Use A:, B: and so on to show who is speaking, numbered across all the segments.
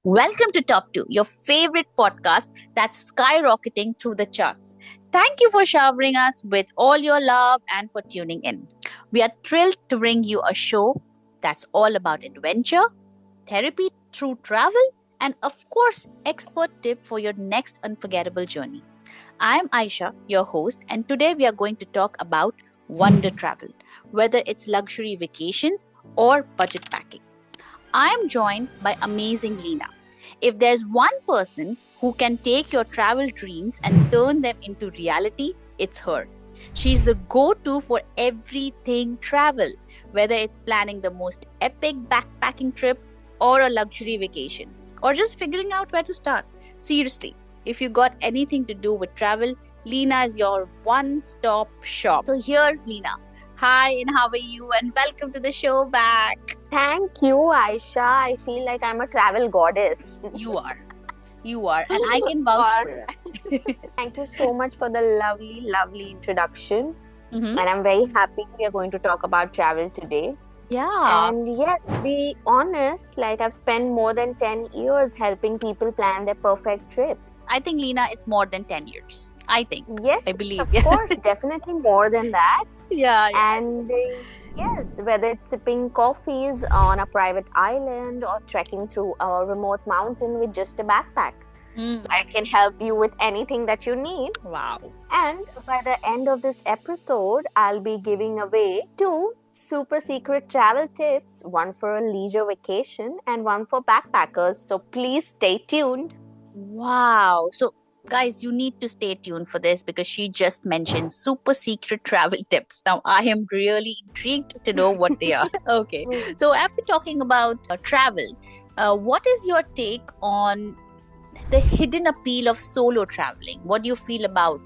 A: Welcome to Top 2, your favorite podcast that's skyrocketing through the charts. Thank you for showering us with all your love and for tuning in. We are thrilled to bring you a show that's all about adventure, therapy through travel, and of course, expert tip for your next unforgettable journey. I'm Ayesha, your host, and today we are going to talk about wonder travel, whether it's luxury vacations or budget packing. I am joined by amazing Leena. If there's one person who can take your travel dreams and turn them into reality, it's her. She's the go to for everything travel, whether it's planning the most epic backpacking trip or a luxury vacation, or just figuring out where to start. Seriously, if you got anything to do with travel, Leena is your one stop shop. So, here, Leena. Hi, and how are you? And welcome to the show back.
B: Thank you, Aisha. I feel like I'm a travel goddess.
A: You are. You are. And I can vouch for it.
B: Thank you so much for the lovely introduction.
A: Mhm.
B: And I'm very happy we are going to talk about travel today.
A: Yeah.
B: And yes, to be honest, like I've spent more than 10 years helping people plan their perfect trips.
A: I think Leena is more than 10 years. I think.
B: Yes,
A: I believe.
B: of course, definitely more than that.
A: Yeah.
B: And yes, whether it's sipping coffees on a private island or trekking through a remote mountain with just a backpack, I can help you with anything that you need.
A: Wow.
B: And by the end of this episode, I'll be giving away two super secret travel tips, one for a leisure vacation and one for backpackers. So please stay tuned.
A: Wow. So, guys, you need to stay tuned for this because she just mentioned super secret travel tips. Now, I am really intrigued to know what they are. Okay. So, after talking about travel, what is your take on the hidden appeal of solo traveling? What do you feel about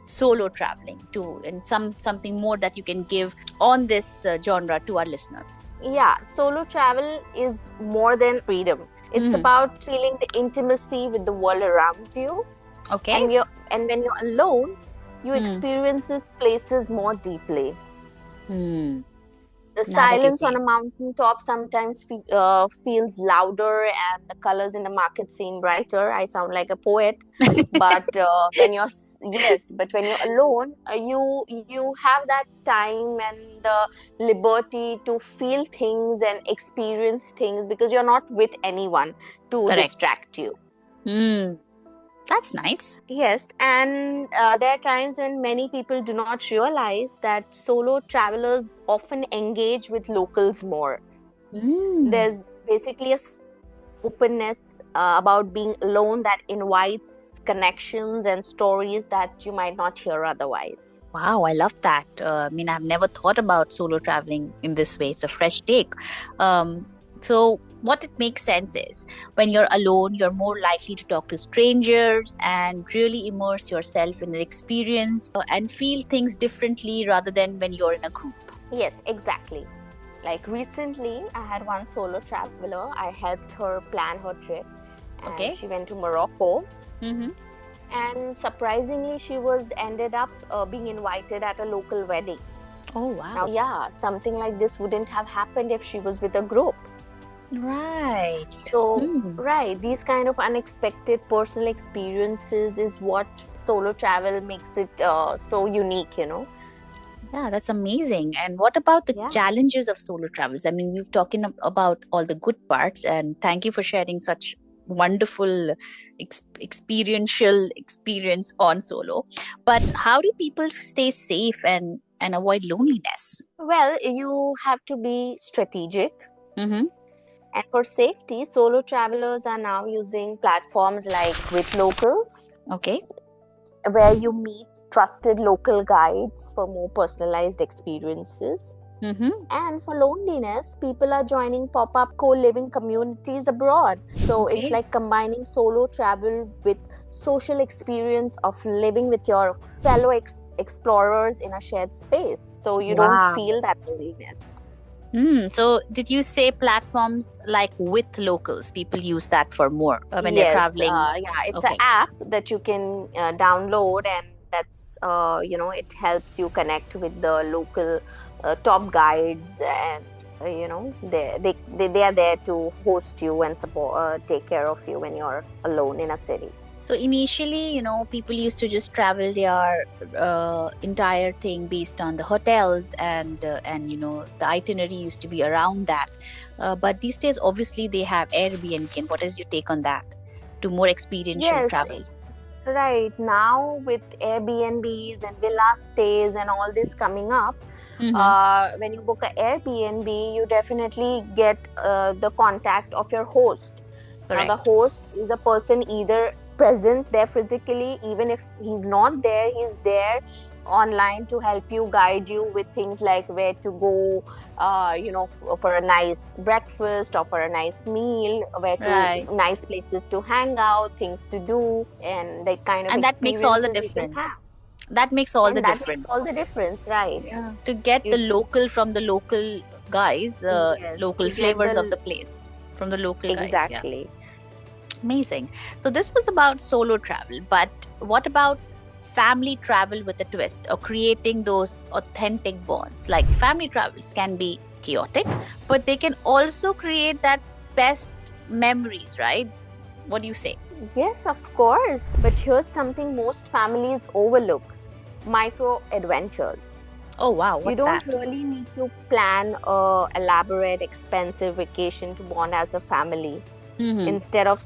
A: solo traveling too, and something more that you can give on this genre to our listeners?
B: Yeah, solo travel is more than freedom. It's about feeling the intimacy with the world around you.
A: Okay.
B: And when you're alone, you experience places more deeply. The silence on a mountaintop sometimes feels louder, and the colors in the market seem brighter. I sound like a poet, but when you're alone, you have that time and the liberty to feel things and experience things because you're not with anyone to distract you.
A: That's nice.
B: Yes, and there are times when many people do not realize that solo travelers often engage with locals more. There's basically a openness about being alone that invites connections and stories that you might not hear otherwise.
A: Wow, I love that. I've never thought about solo traveling in this way. It's a fresh take. So what it makes sense is when you're alone, you're more likely to talk to strangers and really immerse yourself in the experience and feel things differently rather than when you're in a group.
B: Yes, exactly. Like recently, I had one solo traveler. I helped her plan her trip. And she went to Morocco. And surprisingly, she ended up being invited at a local wedding.
A: Oh, wow.
B: Now, yeah, something like this wouldn't have happened if she was with a group.
A: Right.
B: So, right, these kind of unexpected personal experiences is what solo travel makes it so unique,
A: Yeah, that's amazing. And what about the challenges of solo travels? I mean, we've talking about all the good parts, and thank you for sharing such wonderful experiential experience on solo. But how do people stay safe and avoid loneliness?
B: Well, you have to be strategic. And for safety, solo travelers are now using platforms like With Locals.
A: Okay.
B: Where you meet trusted local guides for more personalized experiences. And for loneliness, people are joining pop-up co-living communities abroad. So it's like combining solo travel with social experience of living with your fellow explorers in a shared space. So you don't feel that loneliness.
A: So did you say platforms like With Locals? People use that for more when they're traveling?
B: It's an app that you can download, and that's it helps you connect with the local top guides and they are there to host you and support, take care of you when you're alone in a city.
A: So initially, people used to just travel their entire thing based on the hotels, and the itinerary used to be around that. But these days, obviously, they have Airbnb. And what is your take on that? To more experiential
B: Yes,
A: travel.
B: right. Now with Airbnbs and villa stays and all this coming up,
A: Mm-hmm.
B: when you book an Airbnb, you definitely get the contact of your host. Now, the
A: Correct.
B: host is a person either present there physically, even if he's not there, he's there online to help you, guide you with things like where to go, for a nice breakfast or for a nice meal, where to
A: Right.
B: nice places to hang out, things to do, and the kind of
A: And that makes all the
B: experiences you can have.
A: difference. That makes all the
B: And that makes
A: difference.
B: all the difference, right?
A: Yeah. To get the
B: You,
A: local from the local guys,
B: yes,
A: local
B: to get
A: flavors of
B: the
A: the place from the local guys. Yeah.
B: exactly.
A: Amazing. So this was about solo travel, but what about family travel with a twist, or creating those authentic bonds? Like, family travels can be chaotic, but they can also create that best memories, right? What do you say?
B: Yes, of course. But here's something most families overlook: micro adventures.
A: Oh wow,
B: You
A: what's
B: don't
A: that?
B: really need to plan a elaborate, expensive vacation to bond as a family.
A: Mm-hmm.
B: Instead of,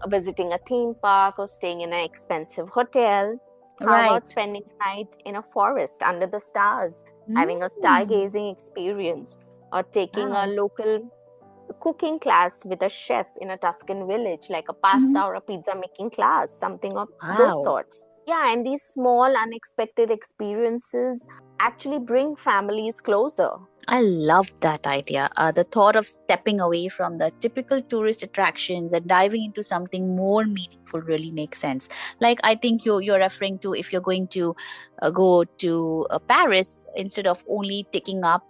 B: visiting a theme park or staying in an expensive hotel, how about
A: Right.
B: spending a night in a forest under the stars, having a
A: Mm.
B: stargazing experience, or taking a
A: Wow.
B: local cooking class with a chef in a Tuscan village, like a pasta
A: Mhm.
B: or a pizza making class, something of those
A: Wow.
B: sorts. Yeah, and these small, unexpected experiences actually bring families closer.
A: I love that idea. The thought of stepping away from the typical tourist attractions and diving into something more meaningful really makes sense. Like, I think you're referring to, if you're going to go to Paris, instead of only ticking up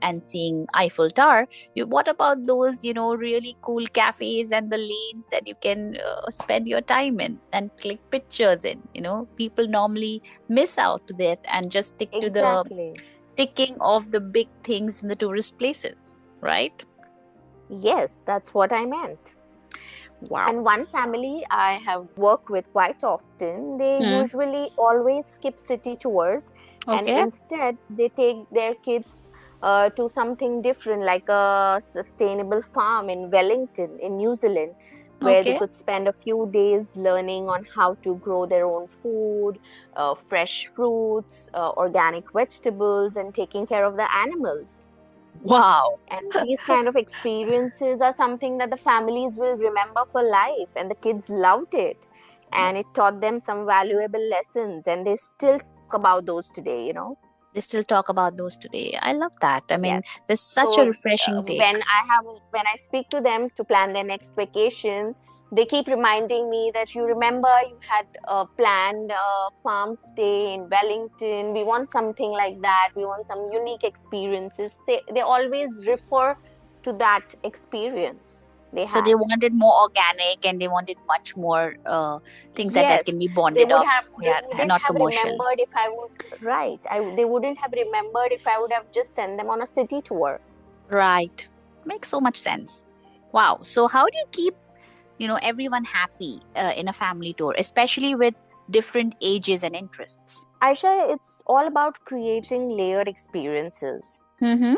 A: and seeing Eiffel Tower. What about those really cool cafes and the lanes that you can spend your time in and click pictures in? People normally miss out to that and just stick to the
B: Exactly.
A: ticking off the big things in the tourist places, right?
B: Yes, that's what I meant.
A: Wow.
B: And one family I have worked with quite often, they
A: Hmm.
B: usually always skip city tours and
A: Okay.
B: instead they take their kids to something different, like a sustainable farm in Wellington, in New Zealand, where they
A: Okay.
B: could spend a few days learning on how to grow their own food, fresh fruits, organic vegetables, and taking care of the animals.
A: Wow.
B: And these kind of experiences are something that the families will remember for life, and the kids loved it. And it taught them some valuable lessons, and they still talk about those today.
A: They still talk about those today. I love that. I mean,
B: Yes.
A: there's such a
B: So
A: refreshing take.
B: when I speak to them to plan their next vacation, they keep reminding me that you remember you had planned a farm stay in Wellington. We want something like that. We want some unique experiences. They always refer to that experience they
A: So
B: had.
A: they wanted more organic, and they wanted much more things that
B: Yes,
A: can be bonded up.
B: they
A: Yeah, and
B: wouldn't
A: not
B: have
A: commercial.
B: remembered if I would, right. They wouldn't have remembered if I would have just sent them on a city tour.
A: Right. Makes so much sense. Wow. So how do you keep everyone happy in a family tour, especially with different ages and interests?
B: Aisha, it's all about creating layered experiences.
A: Mm-hmm.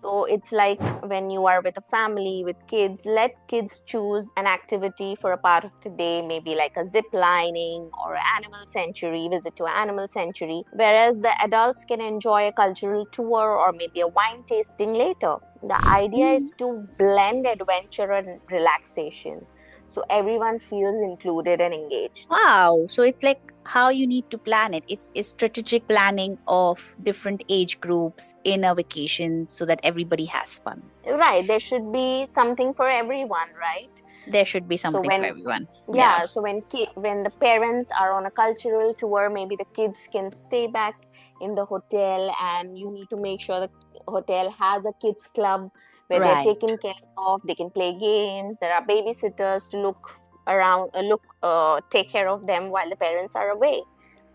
B: So it's like when you are with a family with kids, let kids choose an activity for a part of the day, maybe like a zip lining or animal sanctuary, visit to an animal sanctuary, whereas the adults can enjoy a cultural tour or maybe a wine tasting later. The idea is to blend adventure and relaxation so everyone feels included and engaged.
A: Wow. So it's like how you need to plan it. It's a strategic planning of different age groups in a vacation so that everybody has fun.
B: Right, there should be something for everyone, right?
A: There should be
B: So
A: something for
B: when
A: everyone. Yeah.
B: yeah, so when the parents are on a cultural tour, maybe the kids can stay back in the hotel, and you need to make sure the hotel has a kids club where they're
A: Right.
B: taken care of. They can play games. There are babysitters to look around, take care of them while the parents are away.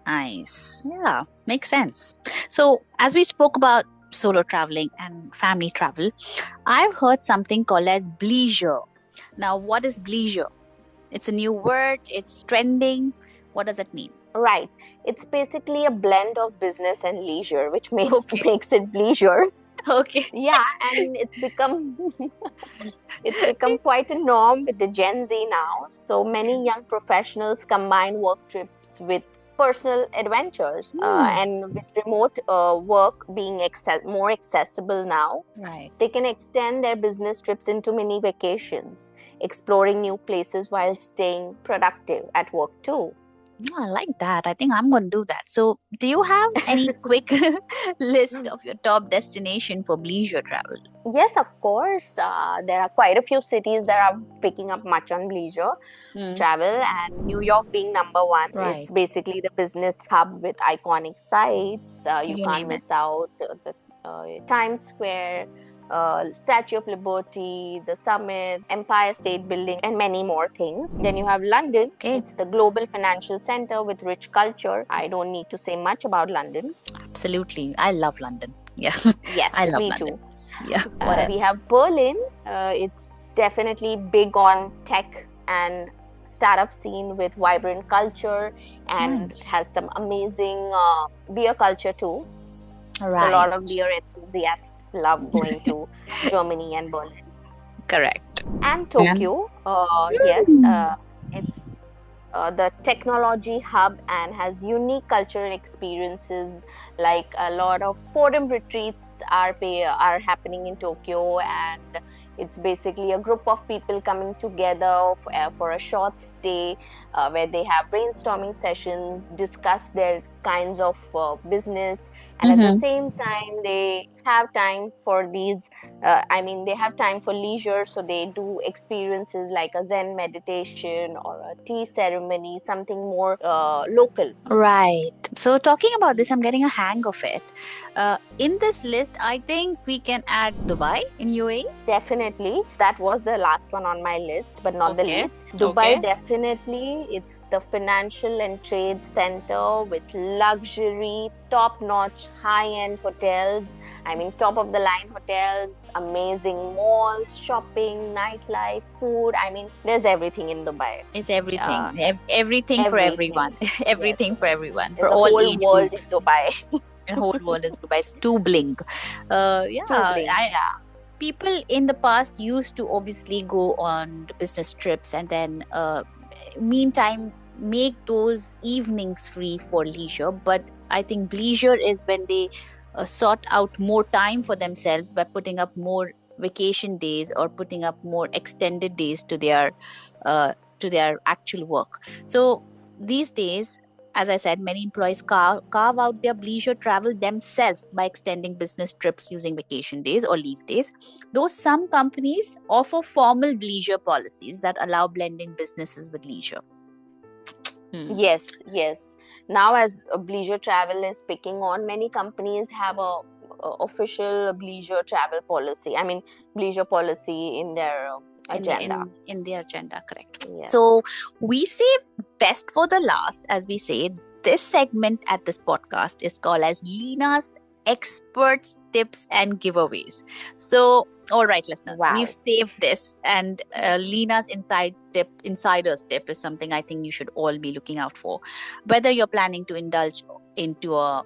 A: Nice. Yeah. Makes sense. So, as we spoke about solo traveling and family travel, I've heard something called as bleisure. Now, what is bleisure? It's a new word, it's trending. What does it mean?
B: Right. It's basically a blend of business and leisure, which makes
A: Okay.
B: makes it bleisure.
A: Okay.
B: Yeah, and it's become quite a norm with the Gen Z now. So many young professionals combine work trips with personal adventures,
A: Hmm.
B: and with remote work being more accessible now,
A: Right.
B: they can extend their business trips into mini vacations, exploring new places while staying productive at work too.
A: I like that. I think I'm going to do that. So, do you have any quick list of your top destination for leisure travel?
B: Yes, of course. There are quite a few cities that are picking up much on leisure
A: Mm.
B: travel, and New York being number one.
A: Right.
B: It's basically the business hub with iconic sites. You
A: You
B: can't
A: name
B: miss
A: it.
B: out the Times Square, Statue of Liberty, the Summit, Empire State Building, and many more things. Then you have London.
A: Okay.
B: It's the global financial center with rich culture. I don't need to say much about London.
A: Absolutely. I love London. Yeah. I
B: Yes,
A: love
B: me
A: London.
B: too.
A: Yeah. What
B: We
A: else?
B: have Berlin. It's definitely big on tech and startup scene with vibrant culture, and
A: Nice.
B: has some amazing beer culture too. So a lot of
A: Right.
B: beer enthusiasts love going to Germany and Berlin.
A: Correct.
B: And
A: And
B: Tokyo. Yes, it's the technology hub and has unique cultural experiences. Like a lot of forum retreats are happening in Tokyo, and it's basically a group of people coming together for a short stay, where they have brainstorming sessions, discuss their kinds of business, and at the
A: mm-hmm.
B: same time they have time for these they have time for leisure, so they do experiences like a Zen meditation or a tea ceremony, something more local.
A: Right. So, talking about this, I'm getting a hang of it. In this list, I think we can add Dubai in UAE.
B: Definitely, that was the last one on my list, but not the
A: Okay.
B: least.
A: Okay.
B: Dubai, definitely, it's the financial and trade center with luxury, top notch, high end hotels. I mean, top of the line hotels, amazing malls, shopping, nightlife, food. I mean, there's everything in Dubai.
A: It's everything.
B: Uh,
A: Everything for
B: Everything.
A: everyone.
B: Yes.
A: Everything for everyone. For
B: There's a
A: all
B: whole
A: age
B: world in
A: groups.
B: Dubai
A: The whole world is Dubai. It's too bling. Yeah.
B: to bling.
A: I
B: Yeah.
A: People in the past used to obviously go on business trips and then meantime make those evenings free for leisure, but I think leisure is when they sort out more time for themselves by putting up more vacation days or putting up more extended days uh, to their actual work. So these days, as I said, many employees carve out their leisure travel themselves by extending business trips using vacation days or leave days. Though some companies offer formal leisure policies that allow blending businesses with leisure. Hmm.
B: Yes, yes. Now, as leisure travel is picking on, many companies have a official leisure travel policy. I mean, leisure policy in their agenda.
A: In their agenda, correct. So
B: Yes.
A: we save best for the last, as we say. This segment at this podcast is called as Leena's experts tips and giveaways. So all right, listeners, we've
B: Wow.
A: saved this, and Leena's insider's tip is something I think you should all be looking out for. Whether you're planning to indulge into a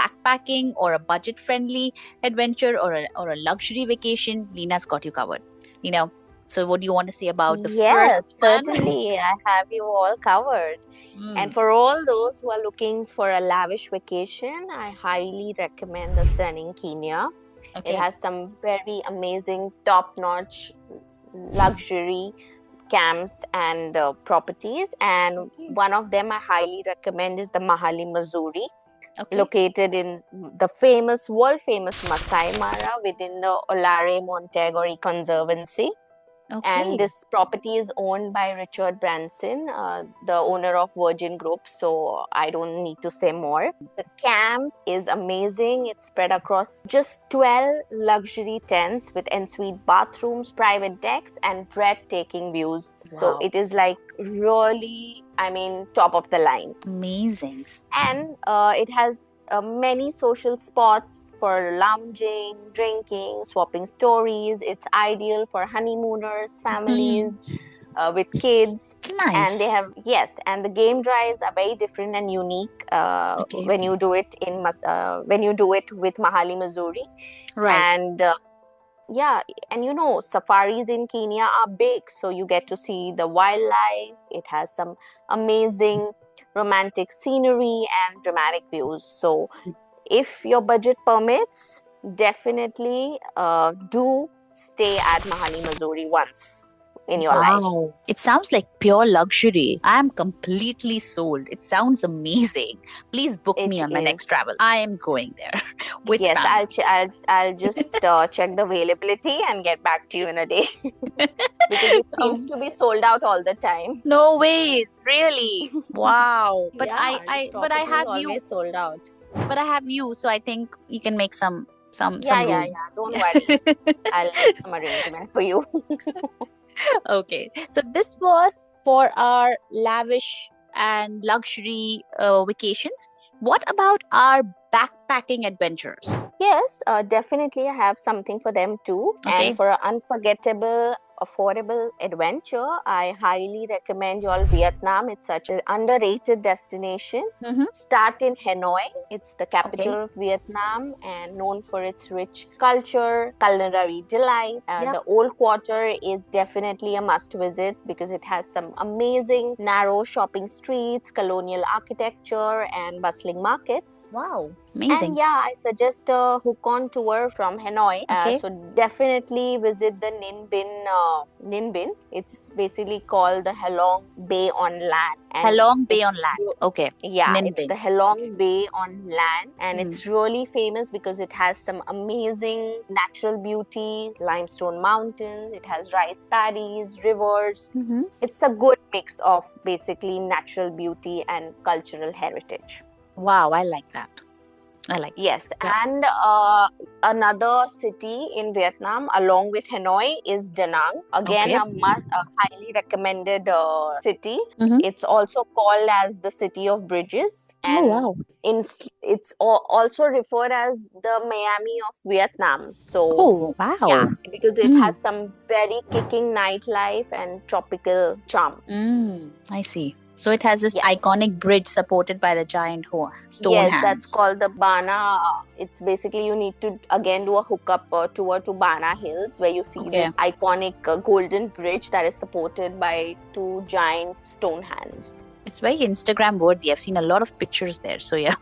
A: backpacking or a budget friendly adventure or a luxury vacation, Leena's got you covered. You know, so what do you want to say about the first
B: Yes,
A: one?
B: certainly. I have you all covered. And
A: Mm,
B: for all those who are looking for a lavish vacation, I highly recommend the stunning Kenya. It
A: okay.
B: has some very amazing, top notch luxury camps and properties. And
A: Okay.
B: one of them I highly recommend is the Mahali, Mzuri,
A: Okay.
B: located in the world famous Masai Mara within the Olare Montegori Conservancy. And
A: Okay.
B: this property is owned by Richard Branson, the owner of Virgin Group. So I don't need to say more. The camp is amazing. It's spread across just 12 luxury tents with ensuite bathrooms, private decks, and breathtaking views. So
A: Wow.
B: it is like really I mean, top of the line.
A: Amazing.
B: And it has many social spots for lounging, drinking, swapping stories. It's ideal for honeymooners, families with kids.
A: Nice.
B: And they have, yes, and the game drives are very different and unique
A: Okay.
B: when you do it when you do it with Mahali, Mzuri.
A: Right.
B: And yeah, and you know, safaris in Kenya are big, so you get to see the wildlife. It has some amazing romantic scenery and dramatic views. So if your budget permits, definitely do stay at Mahali, Mzuri once in your life.
A: Wow. It sounds like pure luxury. I am completely sold. It sounds amazing. Please book me on my next travel. I am going there with
B: Yes,
A: family.
B: I'll just check the availability and get back to you in a day. Because it seems to be sold out all the time.
A: No ways, really. Wow. But
B: Yeah,
A: but I have you.
B: always sold out.
A: But I have you, so I think you can make some room.
B: Yeah. Don't worry. I'll make some arrangement for you.
A: Okay. So this was for our lavish and luxury vacations. What about our backpacking adventures?
B: Yes, definitely I have something for them too.
A: Okay.
B: And for an unforgettable, affordable adventure, I highly recommend you all Vietnam. It's such an underrated destination. Start in Hanoi. It's the capital of Vietnam and known for its rich culture, culinary delight. The Old Quarter is definitely a must visit because it has some amazing narrow shopping streets, colonial architecture, and bustling markets.
A: Wow. Amazing.
B: And yeah, I suggest a hook-on tour from Hanoi. So definitely visit the Ninh Binh. It's basically called the Halong Bay on land.
A: Halong Bay on land. Okay.
B: Yeah,
A: Ninh
B: it's
A: Binh.
B: the Halong Bay on land, and it's really famous because it has some amazing natural beauty, limestone mountains. It has rice paddies, rivers. It's a good mix of basically natural beauty and cultural heritage.
A: Wow, I like that.
B: Yes, and another city in Vietnam along with Hanoi is Da Nang. Again, a highly recommended city. It's also called as the City of Bridges. And it's also referred as the Miami of Vietnam. So, yeah, because it has some very kicking nightlife and tropical charm.
A: I see. So it has this iconic bridge supported by the giant stone hands.
B: Yes, that's called the Bana. It's basically you need to again do a hookup tour to Bana Hills where you see this iconic golden bridge that is supported by two giant stone hands.
A: It's very Instagram worthy. I've seen a lot of pictures there. So yeah,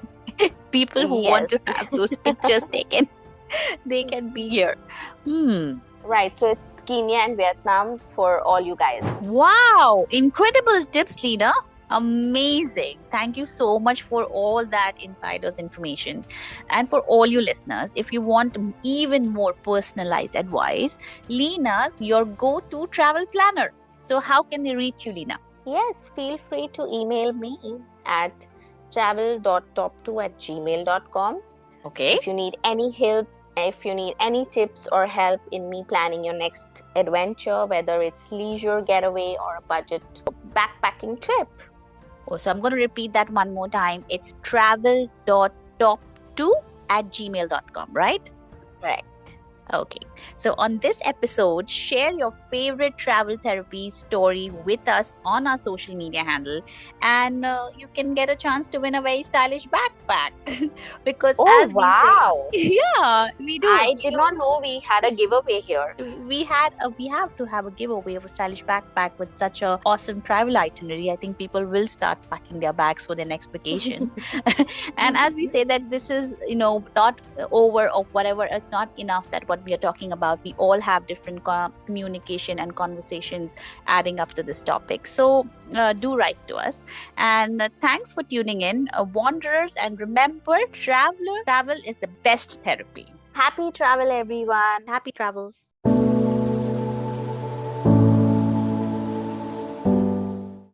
A: people who want to have those pictures taken, they can be here.
B: Right, so it's Kenya and Vietnam for all you guys.
A: Wow, incredible tips, Leena. Amazing. Thank you so much for all that insider's information. And for all you listeners, if you want even more personalized advice, Leena's your go-to travel planner. So how can they reach you, Leena?
B: Yes, feel free to email me at travel.top2@gmail.com.
A: Okay.
B: If you need any help, if you need any tips or help in me planning your next adventure, whether it's leisure getaway or a budget backpacking trip.
A: So I'm going to repeat that one more time. It's travel.top2@gmail.com, right?
B: Right.
A: Okay. So on this episode, share your favorite travel therapy story with us on our social media handle, and you can get a chance to win a very stylish backpack. Because as we say, yeah, we do.
B: I did not know we had a giveaway here.
A: We have to have a giveaway of a stylish backpack with such a awesome travel itinerary. I think people will start packing their bags for their next vacation. And as we say that this is, not over or whatever, it's not enough that what we are talking about, we all have different communication and conversations adding up to this topic. So do write to us, and thanks for tuning in, wanderers, and remember, travel is the best therapy.
B: Happy travel, everyone.
A: Happy travels.